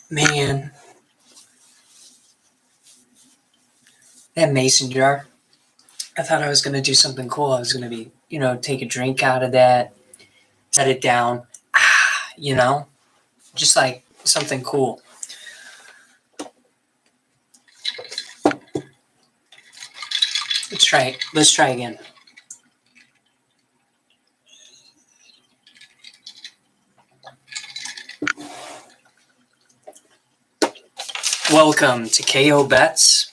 Man, that mason jar. I thought I was going to do something cool. I was going to be, take a drink out of that, set it down, just like something cool. Let's try it. Let's try again. Welcome to KO Bets.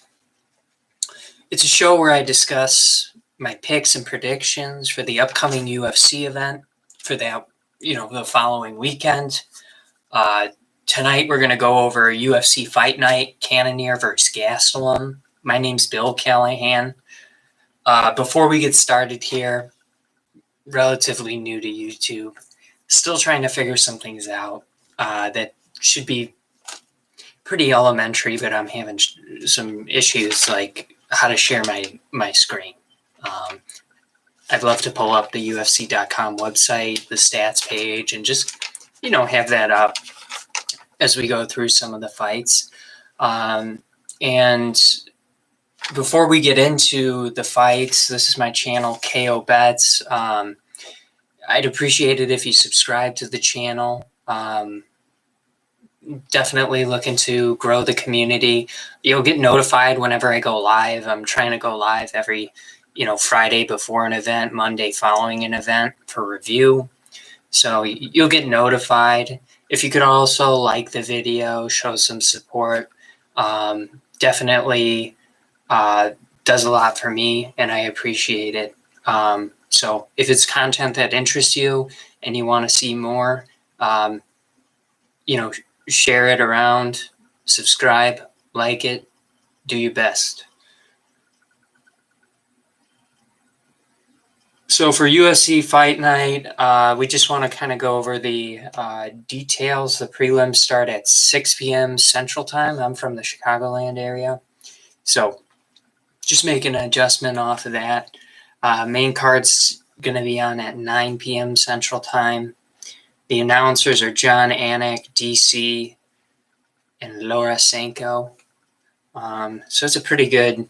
It's a show where I discuss my picks and predictions for the upcoming UFC event for that, the following weekend. Tonight we're going to go over UFC Fight Night Cannonier versus Gastelum. My name's Bill Callahan. Before we get started here, relatively new to YouTube, still trying to figure some things out that should be pretty elementary, but I'm having some issues like how to share my screen. I'd love to pull up the UFC.com website, the stats page, and just, have that up as we go through some of the fights. And before we get into the fights, this is my channel, KO Bets. I'd appreciate it if you subscribe to the channel. Definitely looking to grow the community. You'll get notified whenever I go live. I'm trying to go live every, Friday before an event, Monday following an event for review. So you'll get notified. If you could also like the video, show some support, definitely does a lot for me, and I appreciate it. So if it's content that interests you and you want to see more, share it around, subscribe, like it, do your best. So for UFC Fight Night, we just want to kind of go over the details. The prelims start at 6 p.m. Central Time. I'm from the Chicagoland area. So just make an adjustment off of that. Main card's going to be on at 9 p.m. Central Time. The announcers are John Anik, DC, and Laura Sanko. So it's a pretty good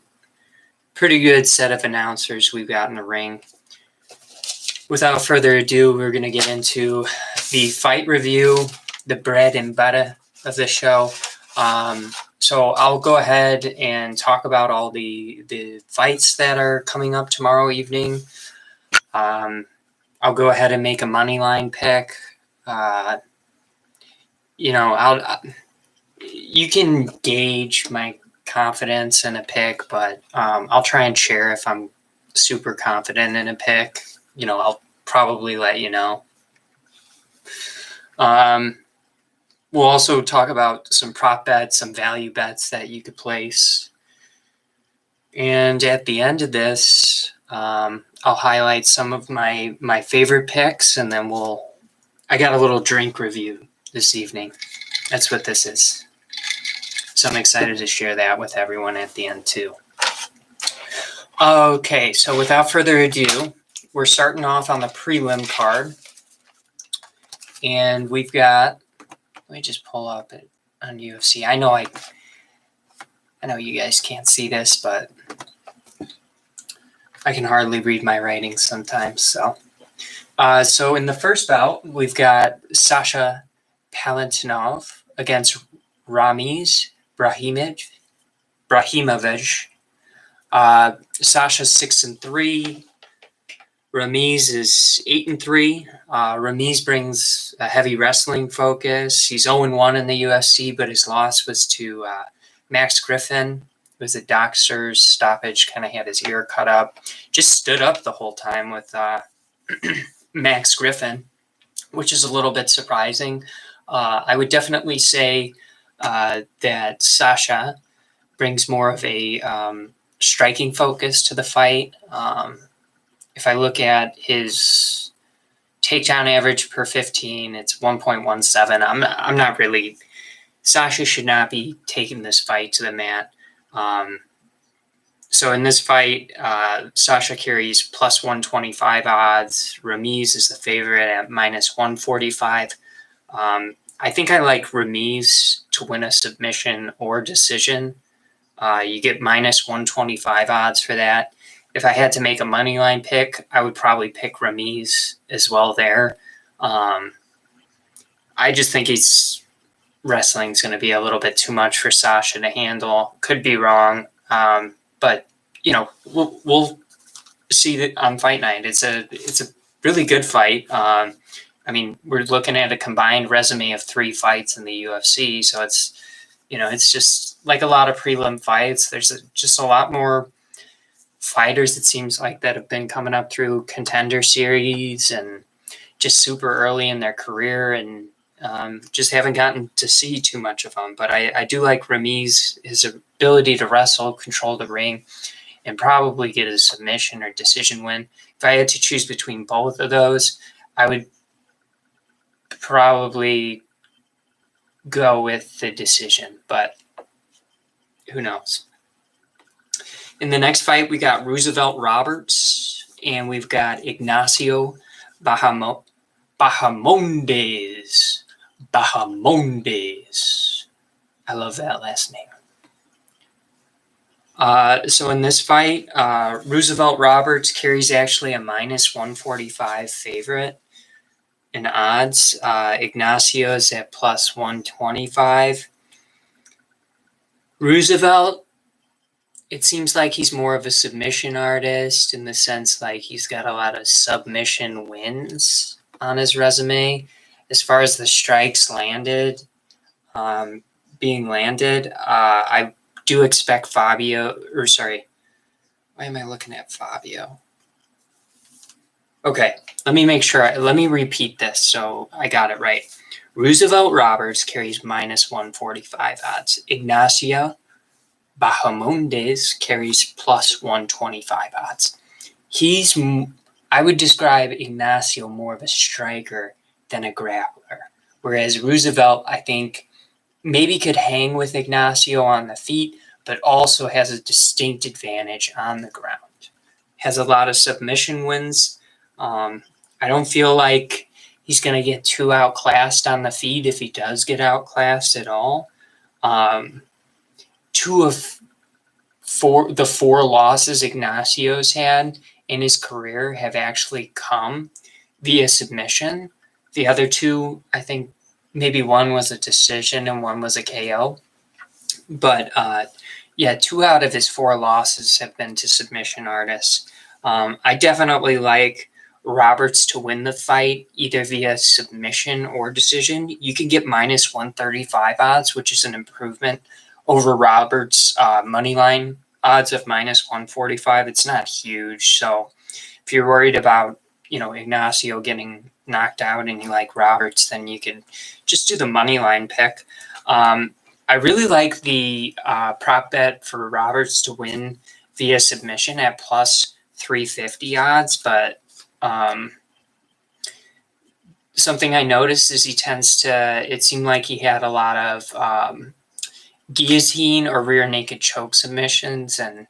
set of announcers we've got in the ring. Without further ado, we're going to get into the fight review, the bread and butter of the show. So I'll go ahead and talk about all the fights that are coming up tomorrow evening. I'll go ahead and make a Moneyline pick. You can gauge my confidence in a pick, but I'll try and share if I'm super confident in a pick. I'll probably let you know. We'll also talk about some prop bets, some value bets that you could place. And at the end of this, I'll highlight some of my favorite picks, and then I got a little drink review this evening. That's what this is. So I'm excited to share that with everyone at the end too. Okay, so without further ado, we're starting off on the prelim card. And we've got, let me just pull up it on UFC. I know you guys can't see this, but I can hardly read my writing sometimes. So in the first bout, we've got Sasha Palantinov against Ramis Brahimig. Sasha's 6-3. Ramis is 8-3. Ramis brings a heavy wrestling focus. He's 0-1 in the UFC, but his loss was to Max Griffin. It was a doctor's stoppage, kind of had his ear cut up. Just stood up the whole time with Max Griffin, which is a little bit surprising. I would definitely say that Sasha brings more of a striking focus to the fight. If I look at his takedown average per 15, it's 1.17. I'm not really. Sasha should not be taking this fight to the mat. So in this fight, Sasha carries plus 125 odds. Ramis is the favorite at minus 145. I I think I like Ramis to win a submission or decision. You get minus 125 odds for that. If I had to make a money line pick, I would probably pick Ramis as well there. I just think wrestling's going to be a little bit too much for Sasha to handle. Could be wrong, but we'll see that on Fight Night. It's a really good fight. I mean, we're looking at a combined resume of 3 fights in the UFC, so it's just like a lot of prelim fights. There's just a lot more fighters, it seems like, that have been coming up through Contender Series and just super early in their career, and just haven't gotten to see too much of them. But I do like Ramis, his ability to wrestle, control the ring, and probably get a submission or decision win. If I had to choose between both of those, I would probably go with the decision, but who knows? In the next fight, we got Roosevelt Roberts, and we've got Ignacio Bahamondes. I love that last name. So in this fight, Roosevelt Roberts carries actually a minus 145 favorite in odds. Ignacio is at plus 125. Roosevelt, it seems like he's more of a submission artist in the sense like he's got a lot of submission wins on his resume. As far as the strikes being landed, I do expect Fabio, or sorry, why am I looking at Fabio? Okay, let me repeat this so I got it right. Roosevelt Roberts carries minus 145 odds. Ignacio Bahamondes carries plus 125 odds. I would describe Ignacio more of a striker than a grappler, whereas Roosevelt, I think, maybe could hang with Ignacio on the feet, but also has a distinct advantage on the ground. Has a lot of submission wins. I don't feel like he's going to get too outclassed on the feet if he does get outclassed at all. 2 of the 4 losses Ignacio's had in his career have actually come via submission. The other 2, I think maybe one was a decision and one was a KO. But 2 out of his 4 losses have been to submission artists. I definitely like Roberts to win the fight, either via submission or decision. You can get minus 135 odds, which is an improvement over Roberts' money line odds of minus 145. It's not huge. So if you're worried about, Ignacio getting knocked out and you like Roberts, then you could just do the money line pick. I really like the prop bet for Roberts to win via submission at plus 350 odds, but something I noticed is it seemed like he had a lot of guillotine or rear naked choke submissions, and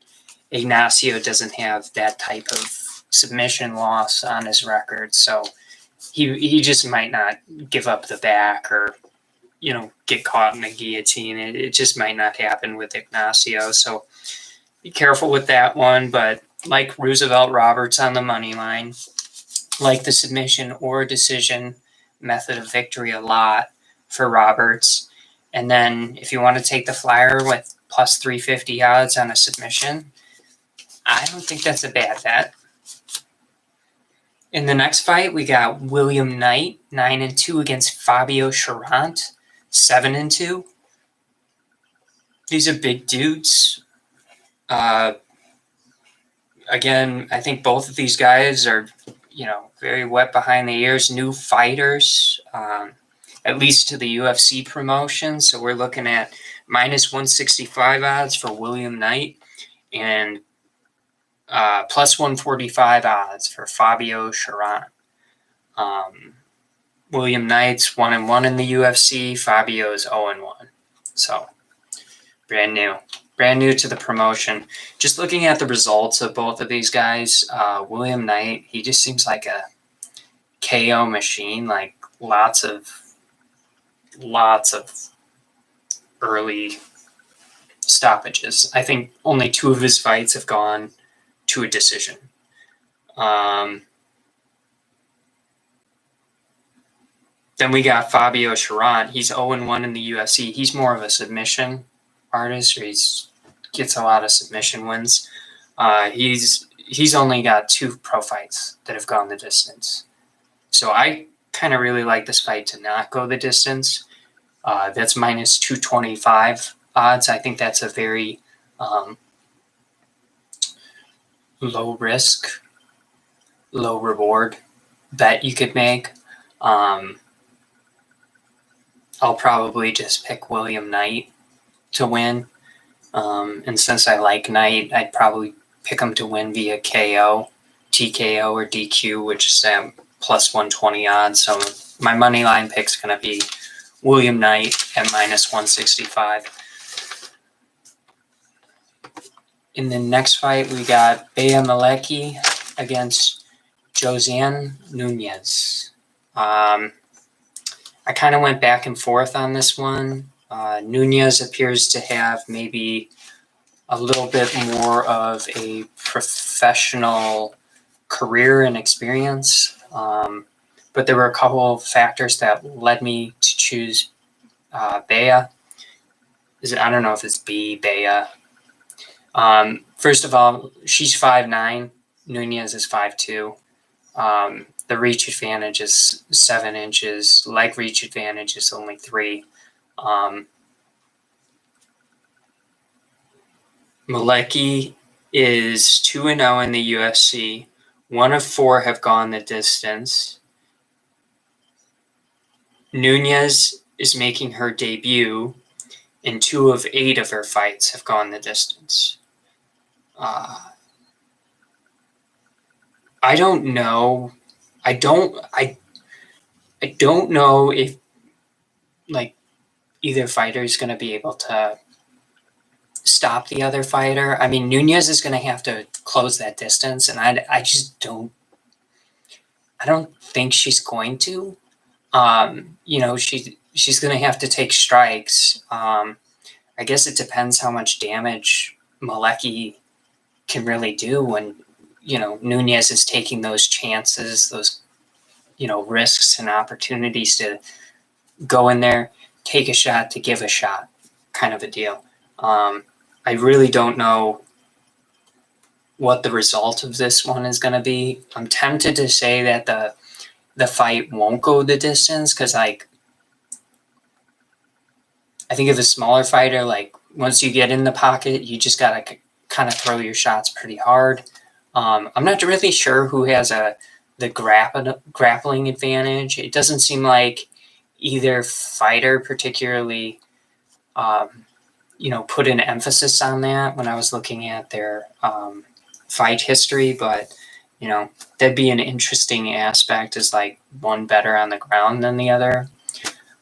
Ignacio doesn't have that type of submission loss on his record, so he just might not give up the back or get caught in a guillotine. It just might not happen with Ignacio, so be careful with that one. But like Roosevelt Roberts on the money line, like the submission or decision method of victory a lot for Roberts. And then if you want to take the flyer with plus 350 odds on a submission, I don't think that's a bad bet. In the next fight, we got William Knight, 9-2 against Fabio Cherant, 7-2. These are big dudes. Again, I think both of these guys are, very wet behind the ears, new fighters, at least to the UFC promotion. So we're looking at minus 165 odds for William Knight and plus 145 odds for Fabio Cherant. William Knight's 1-1 in the UFC. Fabio's 0-1. So brand new to the promotion. Just looking at the results of both of these guys, William Knight, he just seems like a KO machine, like lots of lots of early stoppages. I think only 2 of his fights have gone to a decision. Then we got Fabio Sherman. He's 0-1 in the UFC. He's more of a submission artist, or gets a lot of submission wins. He's only got 2 pro fights that have gone the distance. So I kind of really like this fight to not go the distance. That's minus 225 odds. I think that's a very low risk, low reward bet you could make. I'll probably just pick William Knight to win. And since I like Knight, I'd probably pick him to win via KO, TKO, or DQ, which is plus 120 odds. So my money line pick's going to be William Knight at minus 165. In the next fight, we got Bea Malecki against Josanne Nunez. I kind of went back and forth on this one. Nunez appears to have maybe a little bit more of a professional career and experience. But there were a couple of factors that led me to choose Bea. I don't know if it's Bea. First of all, she's 5'9". Nunez is 5'2". The reach advantage is 7 inches. Leg reach advantage is only 3. Malecki is 2-0 in the UFC. 1 of 4 have gone the distance. Nunez is making her debut, and 2 of 8 of her fights have gone the distance. I don't know. I don't know if either fighter is going to be able to stop the other fighter. I mean, Nunez is going to have to close that distance, and I just don't. I don't think she's going to. She's going to have to take strikes. I guess it depends how much damage Malecki can really do when Nunez is taking those chances, those risks and opportunities to go in there, take a shot to give a shot, kind of a deal. I really don't know what the result of this one is going to be. I'm tempted to say that the fight won't go the distance because, I think of a smaller fighter, once you get in the pocket, you just got to kind of throw your shots pretty hard. I'm not really sure who has the grappling advantage. It doesn't seem like either fighter particularly put an emphasis on that when I was looking at their fight history, but that'd be an interesting aspect, is one better on the ground than the other.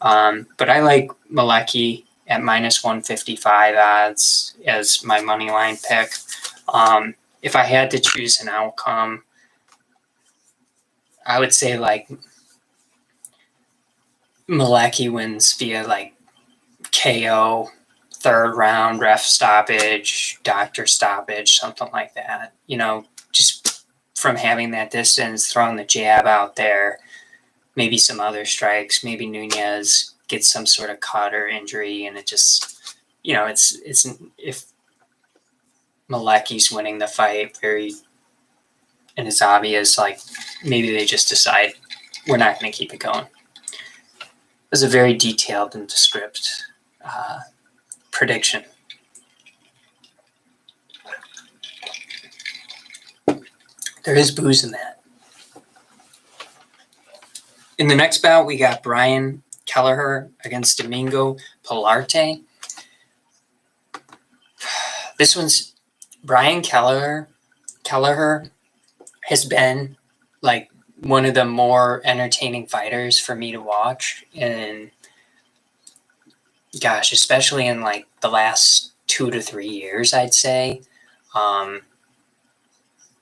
But I like Malecki at minus 155 odds as my money line pick. If I had to choose an outcome, I would say Malecki wins via KO, 3rd round, ref stoppage, doctor stoppage, something like that. Just from having that distance, throwing the jab out there, maybe some other strikes, maybe Nunez gets some sort of cut or injury, and it just, it's if Malecki's winning the fight, and it's obvious, maybe they just decide we're not going to keep it going. It was a very detailed and descriptive prediction. There is booze in that. In the next bout, we got Brian Kelleher against Domingo Pilarte. This one's Brian Kelleher has been one of the more entertaining fighters for me to watch, and especially in the last 2 to 3 years, I'd say.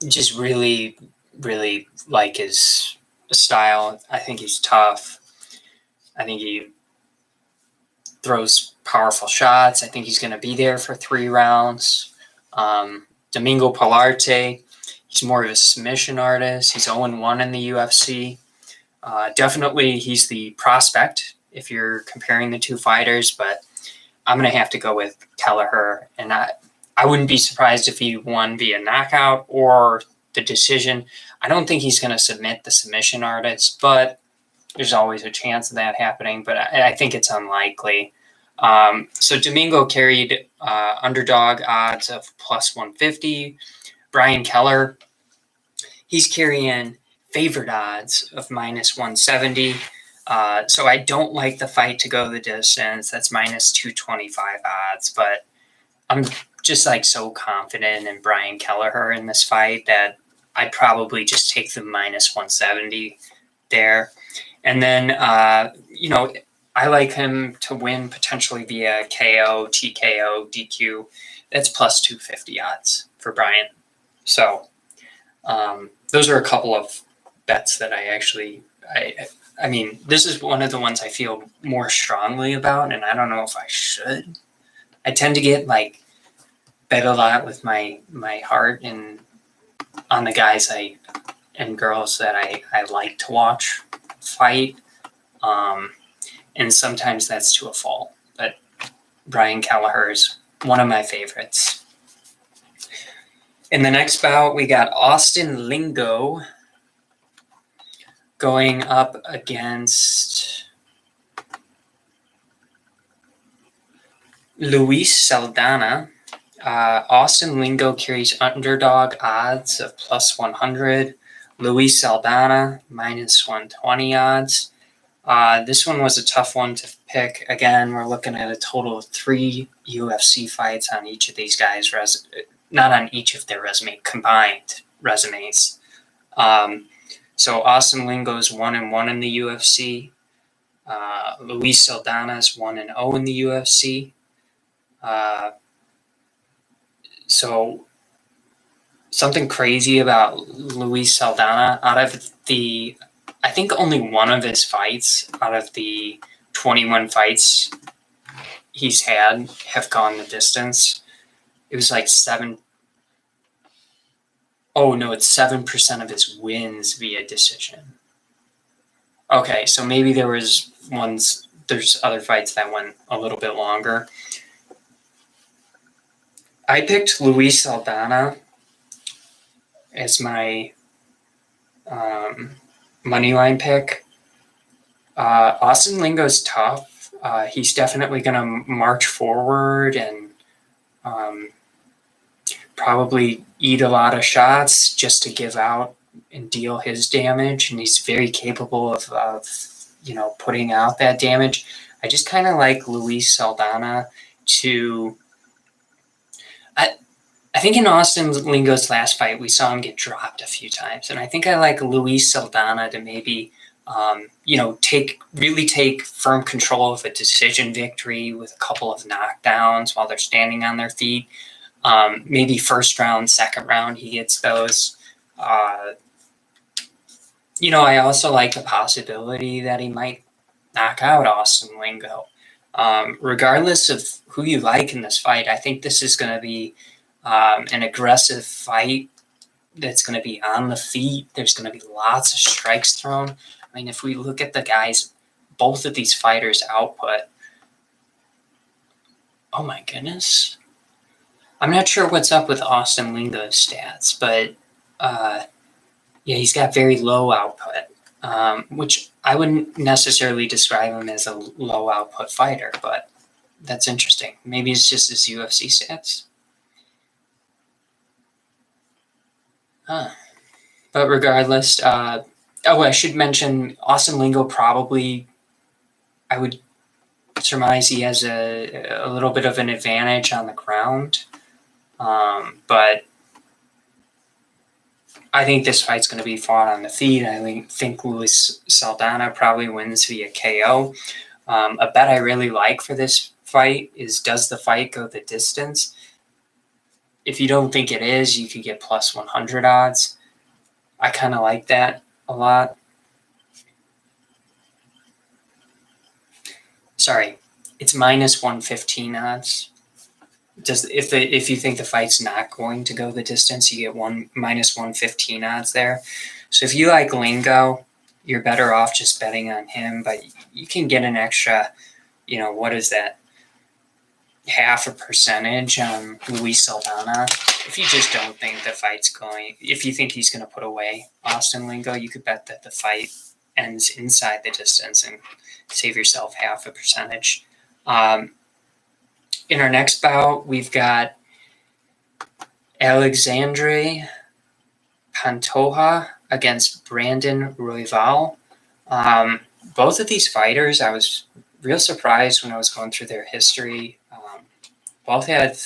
Just really, really like his style. I think he's tough. I think he throws powerful shots. I think he's going to be there for 3 rounds. Domingo Pilarte, he's more of a submission artist. He's 0-1 in the UFC. Definitely he's the prospect if you're comparing the two fighters, but I'm going to have to go with Kelleher. And I wouldn't be surprised if he won via knockout or the decision. I don't think he's going to submit the submission artist, but there's always a chance of that happening, but I think it's unlikely. So Domingo carried underdog odds of plus 150. Brian Keller, he's carrying favored odds of minus 170. So I don't like the fight to go the distance. That's minus 225 odds, but I'm just like so confident in Brian Kelleher in this fight that I'd probably just take the minus 170 there. And then, I like him to win potentially via KO, TKO, DQ. That's plus 250 odds for Brian. So those are a couple of bets that I mean, this is one of the ones I feel more strongly about, and I don't know if I should. I tend to get bet a lot with my heart and on the guys and girls that I like to watch fight. And sometimes that's to a fault. But Brian Kelleher is one of my favorites. In the next bout, we got Austin Lingo going up against Luis Saldana. Austin Lingo carries underdog odds of plus 100. Luis Saldana minus 120 odds. This one was a tough one to pick. Again, we're looking at a total of 3 UFC fights on each of these guys' not on each of their combined resumes. So Austin Lingo's 1-1 in the UFC. Luis Saldana's 1-0 in the UFC. So something crazy about Luis Saldana, I think only one of his fights out of the 21 fights he's had have gone the distance. It was like 7. Oh no, it's 7% of his wins via decision. Okay, so maybe there's other fights that went a little bit longer. I picked Luis Saldana as my Moneyline pick. Austin Lingo's tough. He's definitely going to march forward and probably eat a lot of shots just to give out and deal his damage. And he's very capable of putting out that damage. I just kind of like Luis Saldana to... I think in Austin Lingo's last fight, we saw him get dropped a few times. And I think I like Luis Saldana to maybe, take firm control of a decision victory with a couple of knockdowns while they're standing on their feet. Maybe first round, second round, he gets those. I also like the possibility that he might knock out Austin Lingo. Regardless of who you like in this fight, I think this is going to be an aggressive fight that's going to be on the feet. There's going to be lots of strikes thrown. I mean, if we look at the guys, both of these fighters' output, oh my goodness. I'm not sure what's up with Austin Lingo's stats, but he's got very low output, which I wouldn't necessarily describe him as a low output fighter, but that's interesting. Maybe it's just his UFC stats. But regardless, I should mention Austin Lingo probably, I would surmise he has a little bit of an advantage on the ground. But I think this fight's going to be fought on the feet. I think Luis Saldana probably wins via KO. A bet I really like for this fight is, does the fight go the distance? If you don't think it is, you could get plus 100 odds. I kind of like that a lot. Sorry. It's minus 115 odds. If you think the fight's not going to go the distance, you get minus 115 odds there. So if you like Lingo, you're better off just betting on him, but you can get an extra, what is that? 0.5% on Luis Saldana. If you just don't think the fight's going, if you think he's going to put away Austin Lingo, you could bet that the fight ends inside the distance and save yourself 0.5%. In our next bout, we've got Alexandre Pantoja against Brandon Roival. Both of these fighters, I was real surprised when I was going through their history. Both had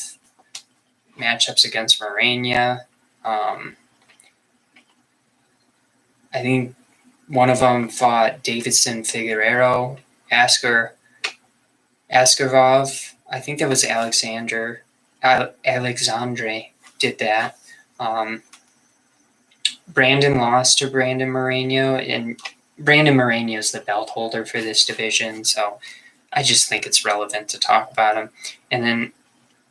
matchups against Morena. I think one of them fought Davidson Figueroa, Askarov. I think that was Alexandre did that. Brandon lost to Brandon Moreno, and Brandon Moreno is the belt holder for this division, so I just think it's relevant to talk about him. And then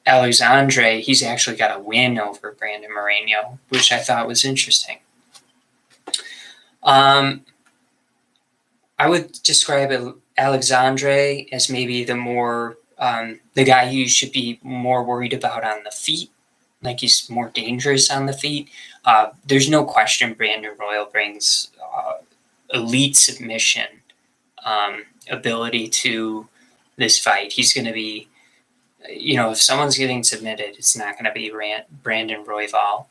Alexandre, he's actually got a win over Brandon Moreno, which I thought was interesting. I would describe Alexandre as maybe the guy you should be more worried about on the feet. Like, he's more dangerous on the feet. There's no question Brandon Royal brings elite submission ability to this fight. He's going to be, if someone's getting submitted, it's not going to be Brandon Roival.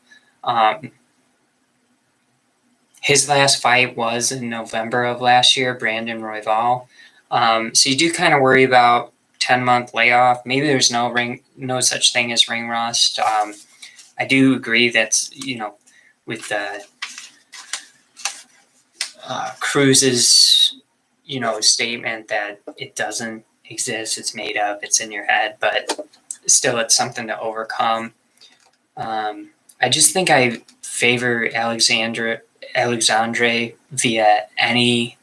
His last fight was in November of last year, Brandon Roival. So you do kind of worry about 10-month layoff. Maybe there's no such thing as ring rust. I do agree that, with the Cruz's, statement that it doesn't exist, it's made up, it's in your head, but still it's something to overcome. I just think I favor Alexandre via any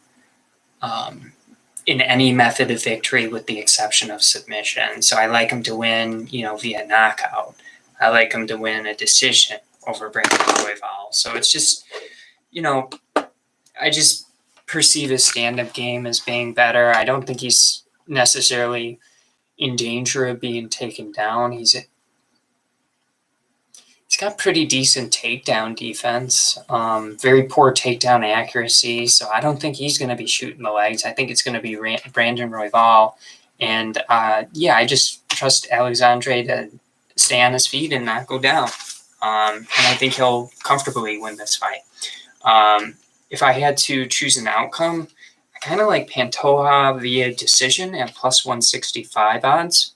in any method of victory with the exception of submission. So I like him to win, via knockout. I like him to win a decision over Brandon Roival. So it's just, I just perceive his stand-up game as being better. I don't think he's necessarily in danger of being taken down. He's got pretty decent takedown defense, very poor takedown accuracy. So I don't think he's going to be shooting the legs. I think it's going to be Brandon Roival. And I just trust Alexandre to stay on his feet and not go down. And I think he'll comfortably win this fight. If I had to choose an outcome, I kind of like Pantoja via decision at plus 165 odds.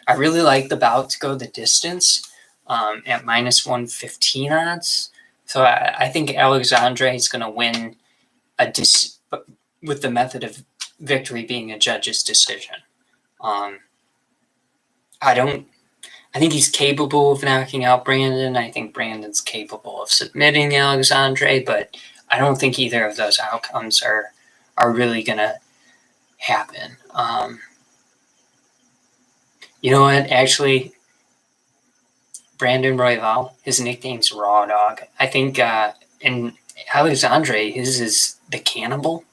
I really like the bout to go the distance at minus 115 odds. So I think Alexandre is going to win with the method of victory being a judge's decision. I think he's capable of knocking out Brandon. I think Brandon's capable of submitting Alexandre, but I don't think either of those outcomes are really going to happen. You know what? Actually, Brandon Roival, his nickname's Raw Dog. I think, and Alexandre, his is the Cannibal.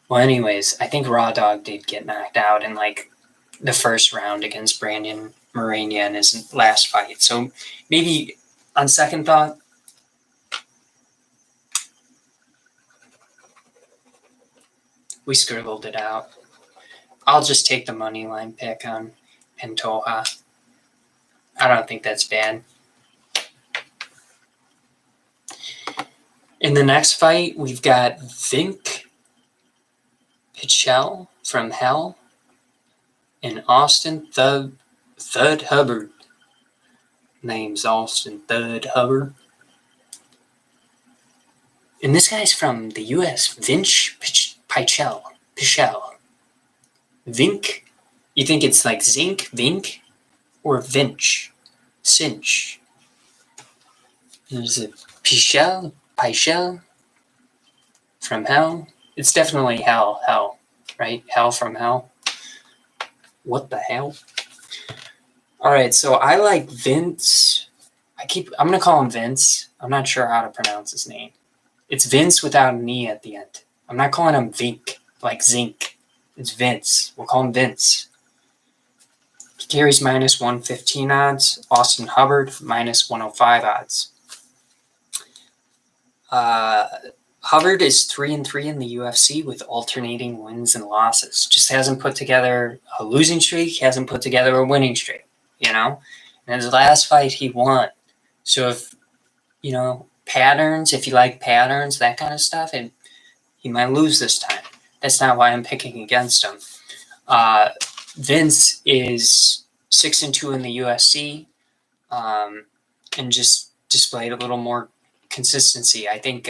Well, anyways, I think Raw Dog did get knocked out in the first round against Brandon Morena in his last fight. So maybe on second thought, we scribbled it out. I'll just take the money line pick on Pantoja. I don't think that's bad. In the next fight, we've got Vink Pichel from Hell and Austin Thud Hubbard. Name's Austin Thud Hubbard. And this guy's from the U.S. Vinch Pichel. Vink? You think it's like zinc, Vink? Or Vinch? Cinch? There's a Pichel from Hell. It's definitely Hell, right? Hell from hell. What the hell? All right, so I like Vince. I'm going to call him Vince. I'm not sure how to pronounce his name. It's Vince without an E at the end. I'm not calling him Vink, like zinc. It's Vince. We'll call him Vince. He carries minus 115 odds. Austin Hubbard, minus 105 odds. Hubbard is 3-3 in the UFC with alternating wins and losses. Just hasn't put together a losing streak, hasn't put together a winning streak, you know? And his last fight, he won. So if, you know, patterns, if you like patterns, that kind of stuff, and he might lose this time. That's not why I'm picking against him. Vince is 6-2 in the UFC, and just displayed a little more consistency. I think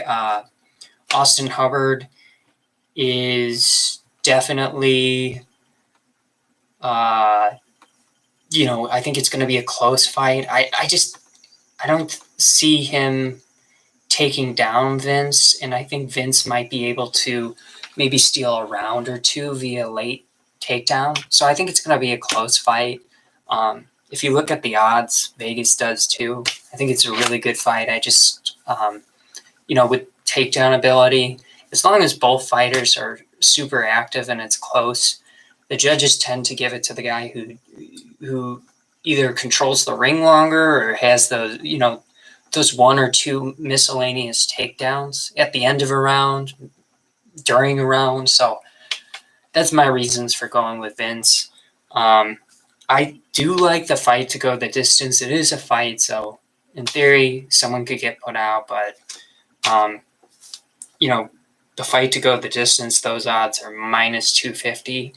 Austin Hubbard is definitely, I think it's going to be a close fight. I don't see him taking down Vince, and I think Vince might be able to maybe steal a round or two via late takedown. So I think it's going to be a close fight. If you look at the odds, Vegas does too. I think it's a really good fight. I just, with takedown ability, as long as both fighters are super active and it's close, the judges tend to give it to the guy who either controls the ring longer or has those one or two miscellaneous takedowns at the end of a round, during a round. So that's my reasons for going with Vince. I do like the fight to go the distance. It is a fight, so in theory, someone could get put out, but the fight to go the distance, those odds are minus 250.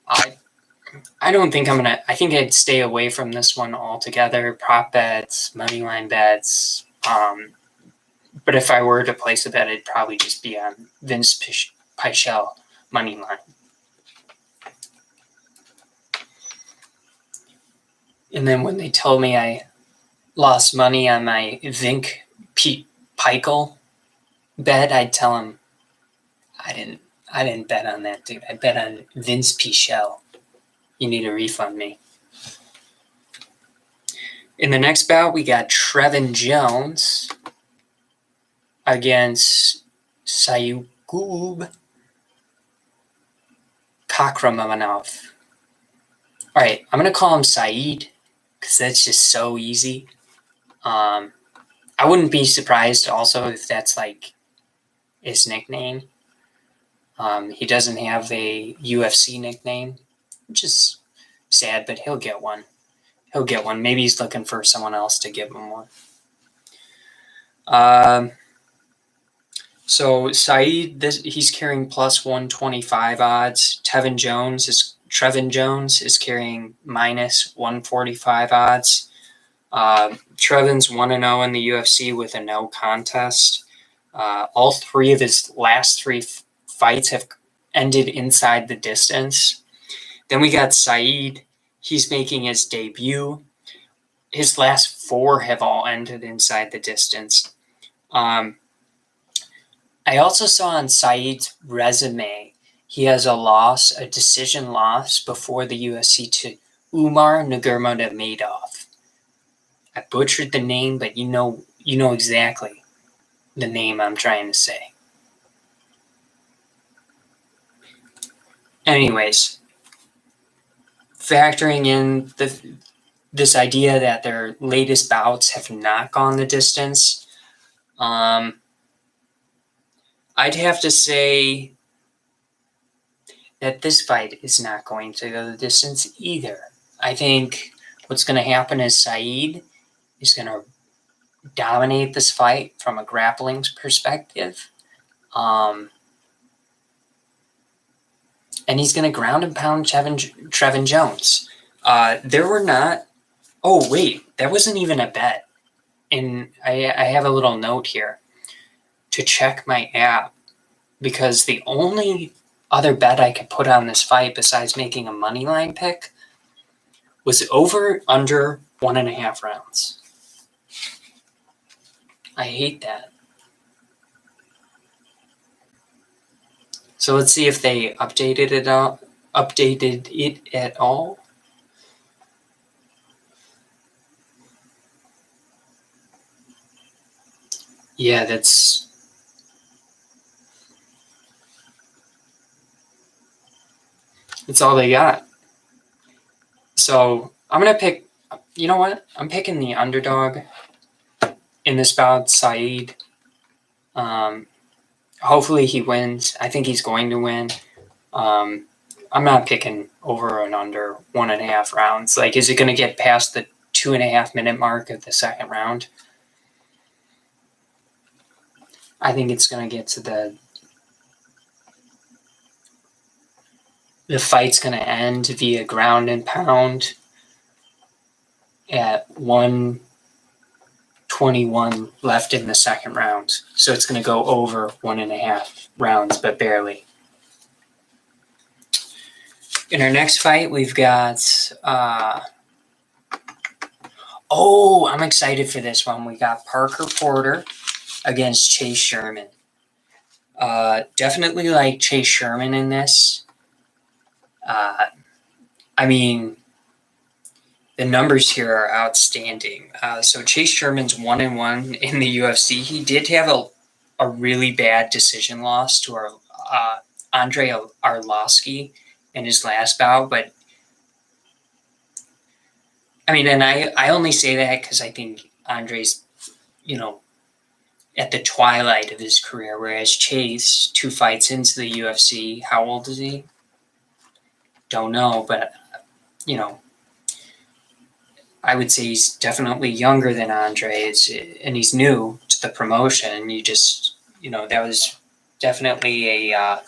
I don't think I think I'd stay away from this one altogether. Prop bets, moneyline bets. But if I were to place a bet, it'd probably just be on Vince Pichel moneyline. And then when they told me I lost money on my Vink Pichel bet, I'd tell them I didn't bet on that, dude. I bet on Vince Pichel. You need to refund me. In the next bout, we got Trevin Jones against Sayukub Kakramanov. All right, I'm going to call him Saeed because that's just so easy. I wouldn't be surprised also if that's like his nickname. He doesn't have a UFC nickname, which is sad, but he'll get one. Maybe he's looking for someone else to give him one. So Saeed, he's carrying plus 125 odds. Trevin Jones is carrying minus 145 odds. Trevin's 1-0 in the UFC with a no contest. All three of his last three fights have ended inside the distance. Then we got Saeed. He's making his debut. His last four have all ended inside the distance. I also saw on Saeed's resume, he has a decision loss before the UFC to Umar Nurmagomedov. I butchered the name, but you know exactly the name I'm trying to say. Anyways, factoring in this idea that their latest bouts have not gone the distance, I'd have to say that this fight is not going to go the distance either. I think what's going to happen is Saeed is going to dominate this fight from a grappling perspective. And he's going to ground and pound Trevin Jones. There were not... Oh, wait. That wasn't even a bet. And I have a little note here to check my app, because the only other bet I could put on this fight besides making a moneyline pick was over under 1.5 rounds. I hate that. So let's see if they updated it at all. Yeah, that's all they got. So I'm gonna pick. You know what? I'm picking the underdog in this bout, Saeed. Hopefully he wins. I think he's going to win. I'm not picking over and under 1.5 rounds. Like, is it going to get past the 2.5 minute mark of the second round? I think it's going to get to the fight's going to end via ground and pound at 1:21 left in the second round. So it's going to go over 1.5 rounds, but barely. In our next fight, we've got, I'm excited for this one. We got Parker Porter against Chase Sherman. Definitely like Chase Sherman in this. I mean, the numbers here are outstanding. So Chase Sherman's 1-1 in the UFC. He did have a really bad decision loss to our Andre Arlovsky in his last bout, but I mean, and I only say that because I think Andre's, at the twilight of his career, whereas Chase, 2 fights into the UFC, how old is he? Don't know, but, I would say he's definitely younger than Andre, and he's new to the promotion. You just, that was definitely a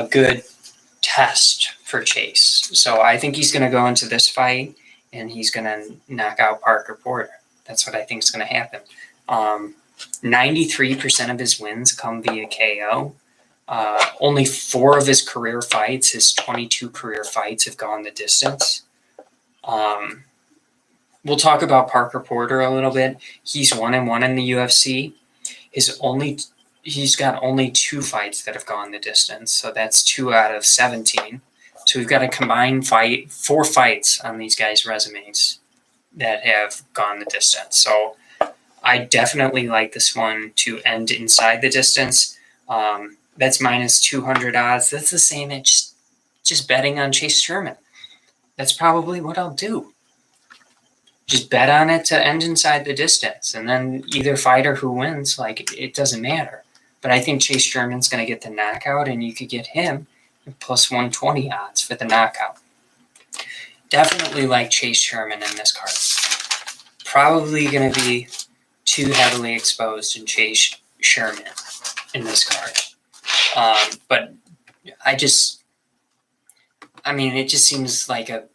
good test for Chase. So I think he's going to go into this fight, and he's going to knock out Parker Porter. That's what I think is going to happen. 93% of his wins come via KO. Only 4 of his career fights, his 22 career fights, have gone the distance. We'll talk about Parker Porter a little bit. He's 1-1 in the UFC. He's got only 2 fights that have gone the distance, so that's 2 out of 17. So we've got a combined 4 fights on these guys' resumes that have gone the distance. So I definitely like this one to end inside the distance. That's minus 200 odds. That's the same as just betting on Chase Sherman. That's probably what I'll do. Just bet on it to end inside the distance, and then either fighter who wins, it doesn't matter. But I think Chase Sherman's going to get the knockout, and you could get him at plus 120 odds for the knockout. Definitely like Chase Sherman in this card. Probably going to be too heavily exposed in Chase Sherman in this card. But it just seems like a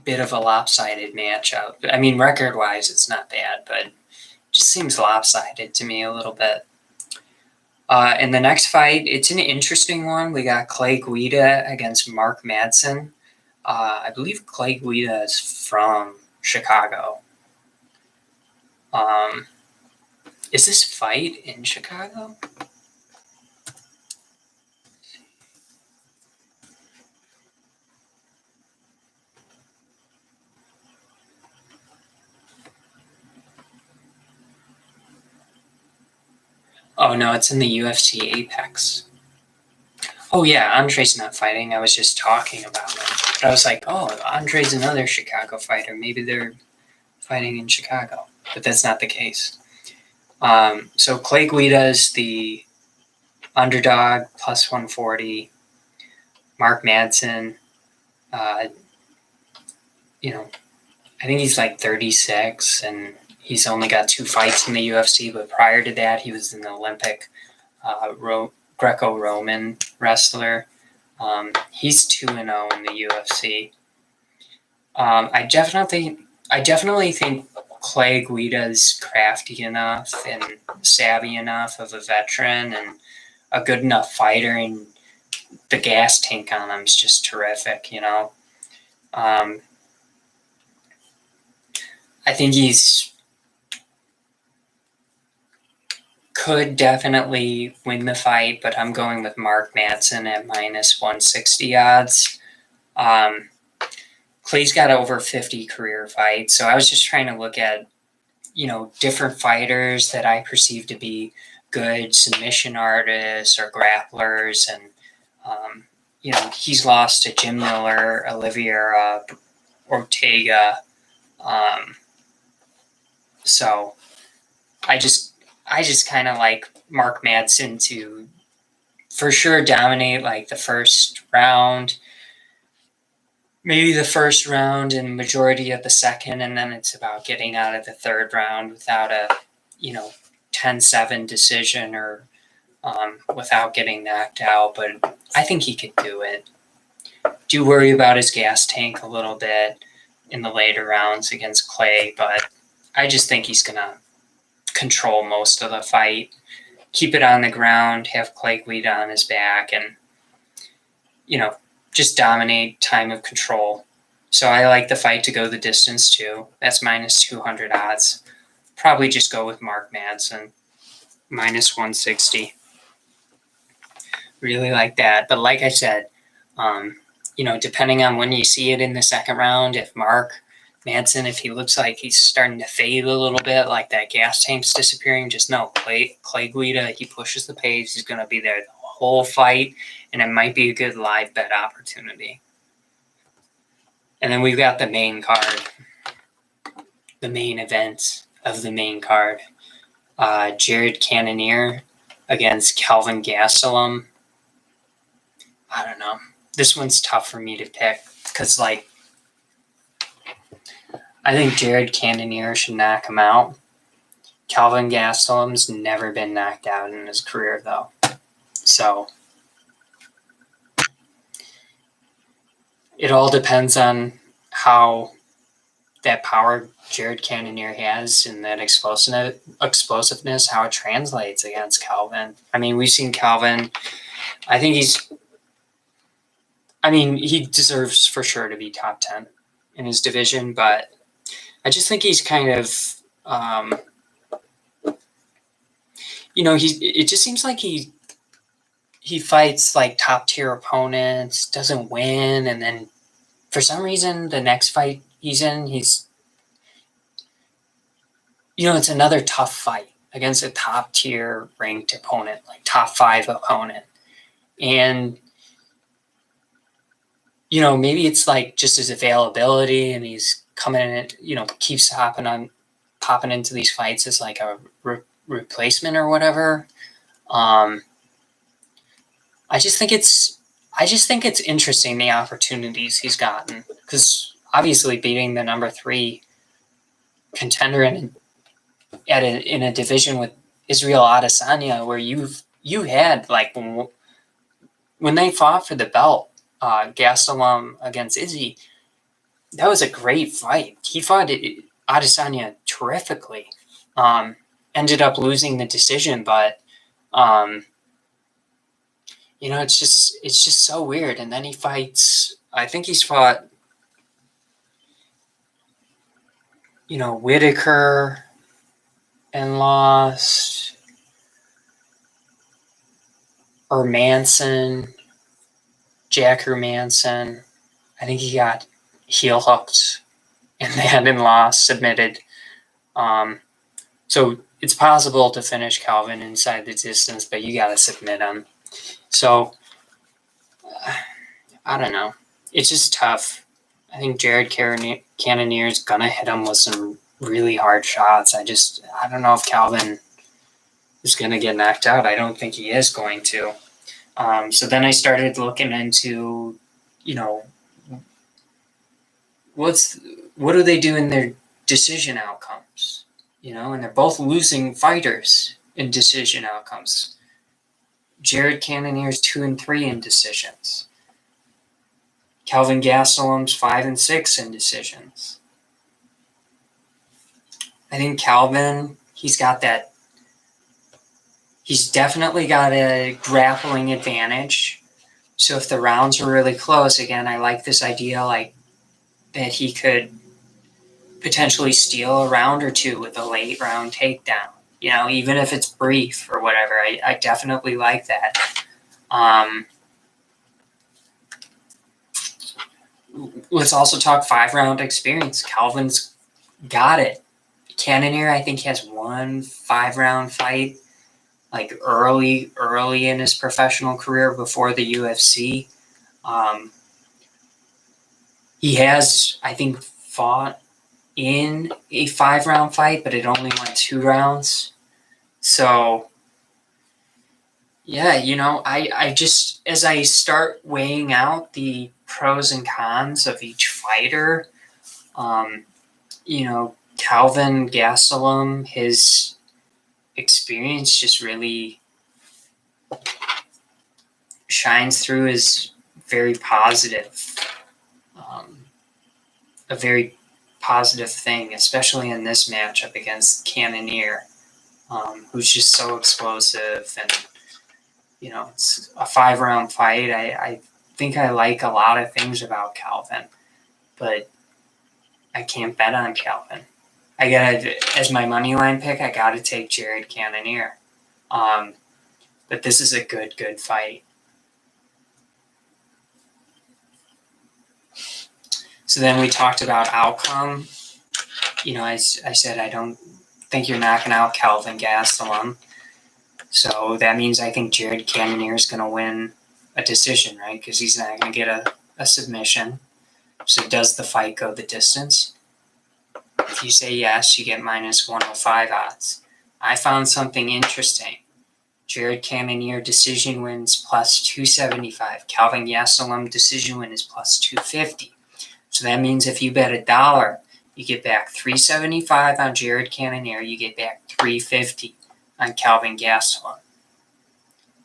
bit of a lopsided matchup. I mean, record-wise, it's not bad, but it just seems lopsided to me a little bit. In the next fight, it's an interesting one. We got Clay Guida against Mark Madsen. I believe Clay Guida is from Chicago. Is this fight in Chicago? Oh, no, it's in the UFC Apex. Oh, yeah, Andre's not fighting. I was just talking about him. But I was like, oh, Andre's another Chicago fighter. Maybe they're fighting in Chicago. But that's not the case. So Clay Guida is the underdog, plus 140. Mark Madsen, I think he's like 36, and he's only got 2 fights in the UFC, but prior to that, he was an Olympic Greco-Roman wrestler. He's 2-0 in the UFC. I definitely think Clay Guida's crafty enough and savvy enough of a veteran and a good enough fighter, and the gas tank on him is just terrific, could definitely win the fight, but I'm going with Mark Madsen at minus 160 odds. Clay's got over 50 career fights, so I was just trying to look at, different fighters that I perceive to be good submission artists or grapplers, and he's lost to Jim Miller, Oliveira, Ortega. So I just kind of like Mark Madsen to for sure dominate like the first round, maybe the first round and majority of the second, and then it's about getting out of the third round without a 10-7 decision or without getting knocked out. But I think he could do it. Do worry about his gas tank a little bit in the later rounds against Clay, but I just think he's going to control most of the fight, keep it on the ground, have Clay Guida on his back, and, just dominate time of control. So I like the fight to go the distance too. That's minus 200 odds. Probably just go with Mark Madsen, minus 160. Really like that. But like I said, depending on when you see it in the second round, if Mark Madsen, if he looks like he's starting to fade a little bit, like that gas tank's disappearing, just know Clay Guida, he pushes the pace. He's going to be there the whole fight, and it might be a good live bet opportunity. And then we've got the main card, the main event of the main card. Jared Cannonier against Kelvin Gastelum. I don't know. This one's tough for me to pick because, I think Jared Cannonier should knock him out. Kelvin Gastelum's never been knocked out in his career, though. So it all depends on how that power Jared Cannonier has and that explosiveness, how it translates against Kelvin. I mean, we've seen Kelvin. I think he deserves for sure to be top 10 in his division, but I just think he's kind of, it just seems like he fights like top tier opponents, doesn't win, and then for some reason the next fight he's in, it's another tough fight against a top tier ranked opponent, like top 5 opponent. And, maybe it's like just his availability and he's coming in, keeps popping into these fights as like a replacement or whatever. I just think it's interesting, the opportunities he's gotten, because obviously beating the number 3 contender in a division with Israel Adesanya, where you had like when they fought for the belt, Gastelum against Izzy, that was a great fight. He fought Adesanya terrifically. Ended up losing the decision, but it's just so weird. And then he fights. I think he's fought, Whitaker and lost, or Manson, Jacker Manson. I think he got heel hooked and then lost, submitted. So it's possible to finish Kelvin inside the distance, but you got to submit him. So I don't know. It's just tough. I think Jared Cannonier is going to hit him with some really hard shots. I don't know if Kelvin is going to get knocked out. I don't think he is going to. So then I started looking into, what do they do in their decision outcomes? And they're both losing fighters in decision outcomes. Jared Cannonier's 2-3 in decisions. Kelvin Gastelum's 5-6 in decisions. I think Kelvin, he's definitely got a grappling advantage. So if the rounds are really close, again, I like this idea like that he could potentially steal a round or two with a late round takedown. even if it's brief or whatever. I definitely like that. Let's also talk 5-round experience. Calvin's got it. Cannonier, I think, has one 5-round fight, like early in his professional career before the UFC. He has, I think, fought in a 5-round fight, but it only went 2 rounds. So, yeah, I just, as I start weighing out the pros and cons of each fighter, Calvin Gastelum, his experience just really shines through as very positive, a very positive thing, especially in this matchup against Cannonier, who's just so explosive. And, it's a 5-round fight. I think I like a lot of things about Calvin, but I can't bet on Calvin. As my money line pick, I gotta take Jared Cannonier. But this is a good fight. So then we talked about outcome. I said I don't think you're knocking out Calvin Gastelum. So that means I think Jared Cannonier is going to win a decision, right? Because he's not going to get a submission. So does the fight go the distance? If you say yes, you get minus 105 odds. I found something interesting. Jared Cannonier decision wins plus 275. Calvin Gastelum decision win is plus 250. So that means if you bet $1, you get back 375 on Jared Cannonier. You get back 350 on Calvin Gastelum.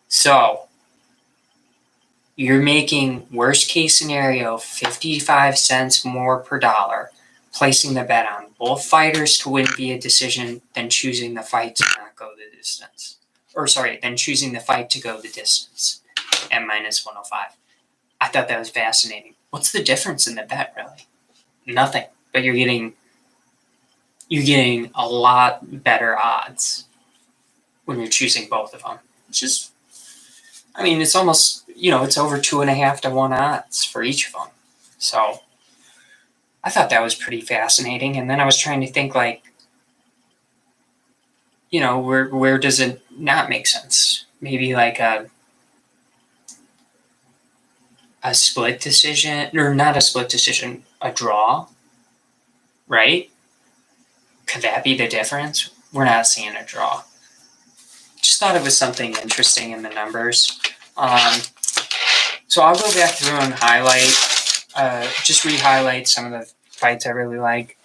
So you're making worst case scenario 55 cents more per dollar, placing the bet on both fighters to win via decision, than choosing the fight to not go the distance. Than choosing the fight to go the distance at minus 105. I thought that was fascinating. What's the difference in the bet, really? Nothing. But you're getting a lot better odds when you're choosing both of them. It's almost, it's over 2.5 to 1 odds for each of them. So I thought that was pretty fascinating. And then I was trying to think, where does it not make sense? Maybe like a split decision, or not a split decision, a draw, right? Could that be the difference? We're not seeing a draw. Just thought it was something interesting in the numbers. So I'll go back through and just re-highlight some of the fights I really like.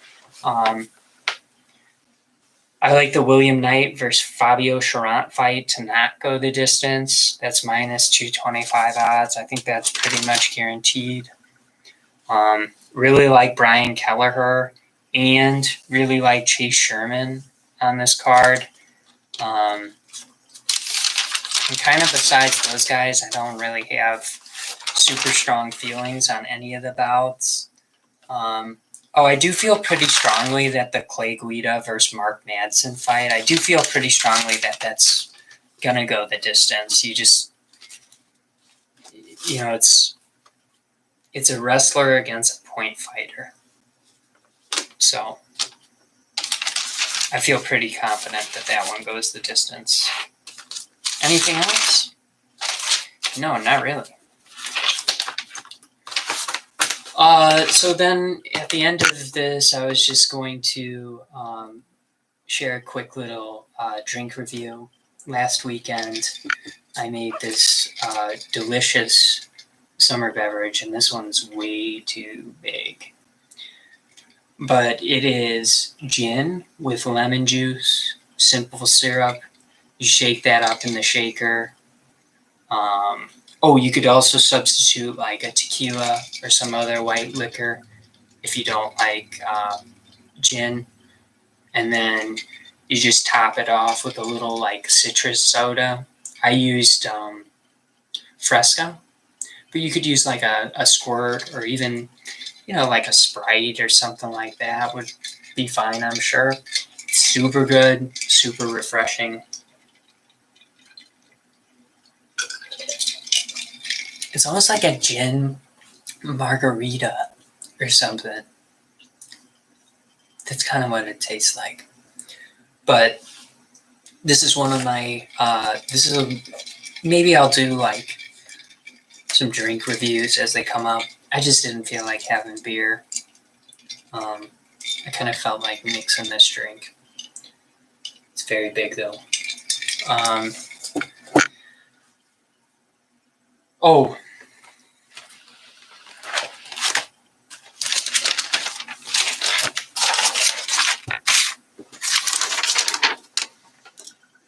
I like the William Knight versus Fabio Charant fight to not go the distance. That's minus 225 odds. I think that's pretty much guaranteed. Really like Brian Kelleher and really like Chase Sherman on this card. And kind of besides those guys, I don't really have super strong feelings on any of the bouts. I do feel pretty strongly that the Clay Guida versus Mark Madsen fight, I do feel pretty strongly that that's going to go the distance. It's a wrestler against a point fighter. So I feel pretty confident that one goes the distance. Anything else? No, not really. So then at the end of this, I was just going to share a quick little drink review. Last weekend, I made this delicious summer beverage, and this one's way too big. But it is gin with lemon juice, simple syrup. You shake that up in the shaker. You could also substitute like a tequila or some other white liquor if you don't like gin. And then you just top it off with a little like citrus soda. I used Fresca, but you could use like a squirt, or even, like a Sprite or something like that would be fine, I'm sure. It's super good, super refreshing. It's almost like a gin margarita or something. That's kind of what it tastes like. But this is one of my, maybe I'll do like some drink reviews as they come up. I just didn't feel like having beer. I kind of felt like mixing this drink. It's very big though. Oh.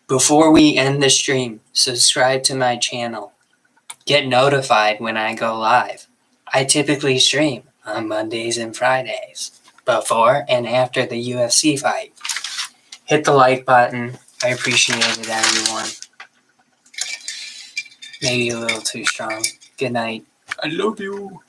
Before we end the stream, subscribe to my channel. Get notified when I go live. I typically stream on Mondays and Fridays, before and after the UFC fight. Hit the like button. I appreciate it, everyone. Maybe a little too strong. Good night. I love you.